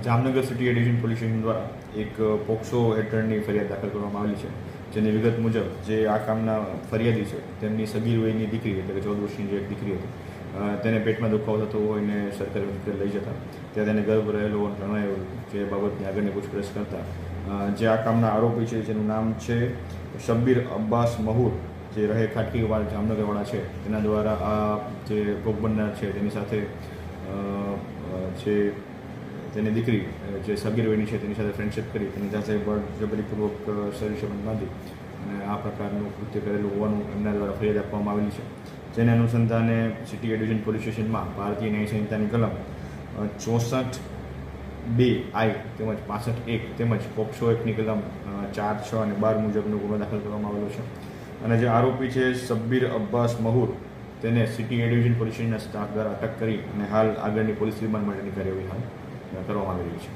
Jamnagar city division police station દ્વારા એક POCSO હેઠળની ફરિયાદ દાખલ કરવામાં આવેલી છે, જેની વિગત મુજબ જે આ કામના ફરિયાદી છે તેમની સગીર વયની દીકરી એટલે કે 14 વર્ષની જે એક દીકરી હતી તેને પેટમાં દુખાવો થતો હોય ને સરકારી હોસ્પિટલ લઈ જતા ત્યાં તેને ગર્ભ રહેલો હોવાનું જણાયું. જે બાબતની આગળની પૂછપરછ કરતા જે આ કામના આરોપી છે જેનું નામ છે શબ્બીર અબ્બાસ મહુર, જે રહે ખાટકીવાડ જામનગરવાળા છે, તેના દ્વારા આ જે ભોગ બનનાર છે તેની સાથે જે તેની દીકરી જે સગીર વયની છે તેની સાથે ફ્રેન્ડશિપ કરી તેની સાથે બળજબરીપૂર્વક શરીર સંબંધ બાંધી અને આ પ્રકારનું કૃત્ય કરેલું હોવાનું એમના દ્વારા ફરિયાદ આપવામાં આવેલી છે. જેને અનુસંધાને સિટી ડિવિઝન પોલીસ સ્ટેશનમાં ભારતીય ન્યાય સંહિતાની કલમ 64(2) તેમજ 65(1) તેમજ પોક્સો એક્ટની કલમ 4, 6 અને 12 મુજબનો ગુનો દાખલ કરવામાં આવેલો છે. અને જે આરોપી છે શબ્બીર અબ્બાસ મહુર તેને સિટી ડિવિઝન પોલીસ સ્ટેશનના સ્ટાફ દ્વારા અટક કરી અને હાલ આગળની પોલીસ રિમાન્ડ માટેની કાર્યવાહી કરવામાં આવી રહી છે.